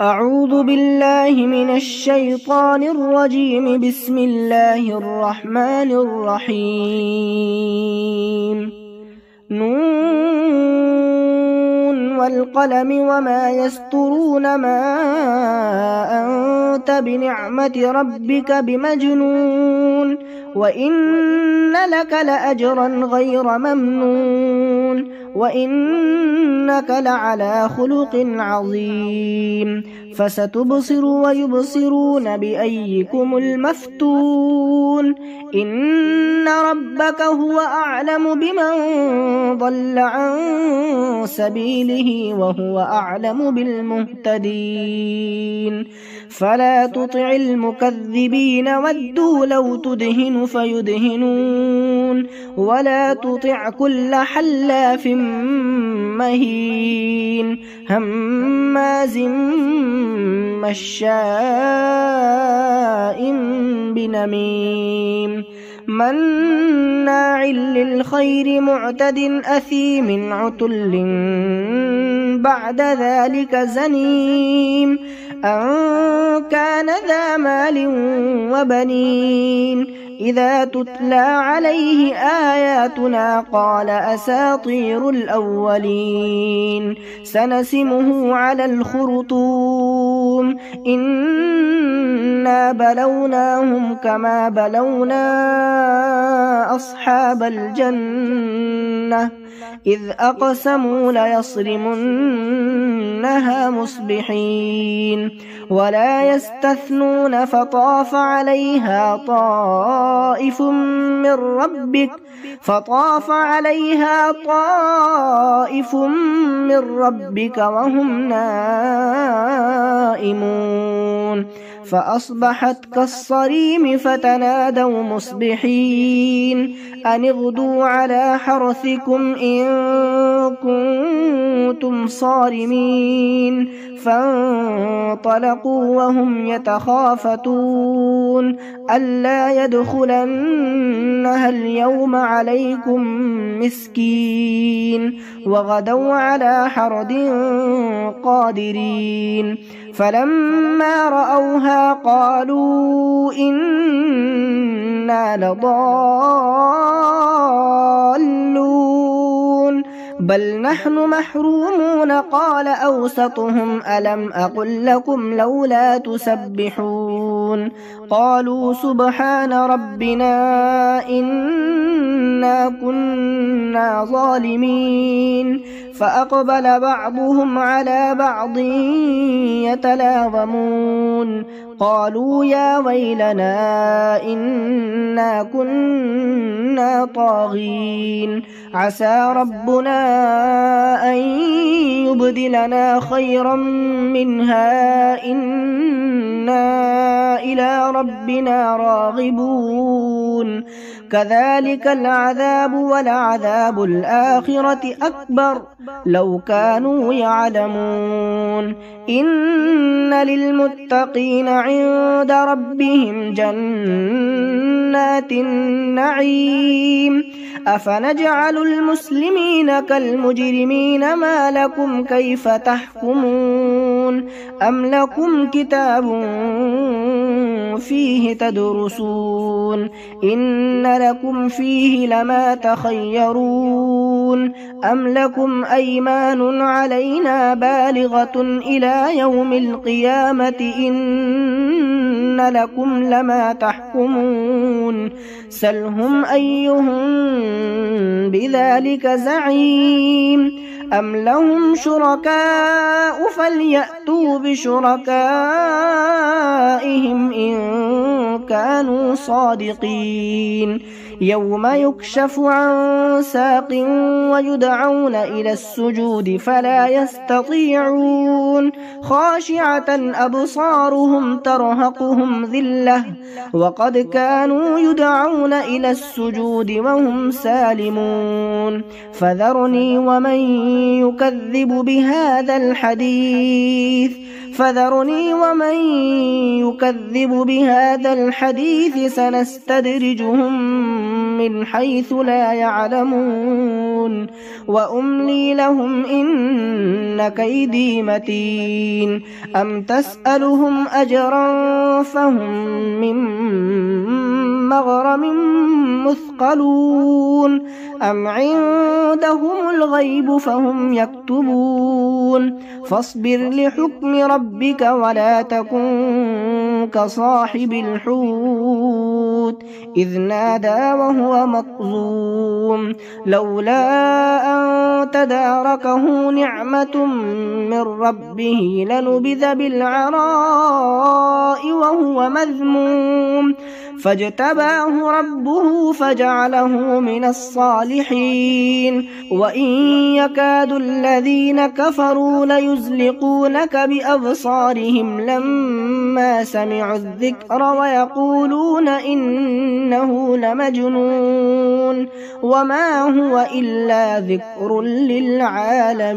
أعوذ بالله من الشيطان الرجيم. بسم الله الرحمن الرحيم. نون والقلم وما يسطرون. ما أنت بنعمة ربك بمجنون وإن لك لأجرا غير ممنون وإنك لعلى خلق عظيم. فستبصر ويبصرون بأيكم المفتون. إن ربك هو أعلم بمن ضل عن سبيله وهو أعلم بالمهتدين. فلا تطع المكذبين ودوا لو تدهن فيدهنون ولا تطع كل حلاف مهين هماز مشاء بنميم مناع للخير معتد أثيم عتل بعد ذلك زنيم أن كان ذا مال وبنين إذا تتلى عليه آياتنا قال أساطير الأولين سنسمه على الخرطوم إنا بلوناهم كما بلونا أصحاب الجنة إذ أقسموا ليصرمنها مصبحين ولا يستثنون فطاف عليها طائف من ربك وهم نائمون فأصبحت كالصريم فتنادوا مصبحين أن اغدوا على حرثكم إن كنتم صارمين فانطلقوا وهم يتخافتون ألا يدخلنها اليوم عليكم مسكين وغدوا على حرد قادرين فلما رأوها قالوا إنا لضالون بل نحن محرومون قال أوسطهم ألم أقل لكم لولا تسبحون قالوا سبحان ربنا إنا كنا ظالمين فأقبل بعضهم على بعض يتلاومون قالوا يا ويلنا إنا كنا طاغين عسى ربنا أن يبدلنا خيرا منها إنا إلى ربنا راغبون كذلك العذاب ولعذاب الآخرة أكبر لو كانوا يعلمون إن للمتقين عند ربهم جنات النعيم أفنجعل المسلمين كالمجرمين ما لكم كيف تحكمون أم لكم كتاب فيه تدرسون إن لكم فيه لما تخيرون أم لكم أيمان علينا بالغة إلى يوم القيامة إن لكم لما تحكمون سلهم أيهم بذلك زعيم أم لهم شركاء فليأتوا بشركائهم إن كانوا صادقين يوم يكشف عن ساق ويدعون إلى السجود فلا يستطيعون خاشعة أبصارهم ترهقهم ذلة وقد كانوا يدعون إلى السجود وهم سالمون فذرني ومن يكذب بهذا الحديث سنستدرجهم من حيث لا يعلمون يعملون وأملي لهم إن كيدي متين أم تسألهم أجرا فهم من مغرم مثقلون أم عندهم الغيب فهم يكتبون فاصبر لحكم ربك ولا تكن كصاحب الحوت إذ نادى وهو مظلوم لولا أن تداركه نعمة من ربه لنبذ بالعراء وهو مذموم فاجتباه ربه فجعله من الصالحين وإن يكاد الذين كفروا ليزلقونك بأبصارهم لما سمعوا الذكر ويقولون إنه لمجنون وما هو إلا ذكر للعالمين.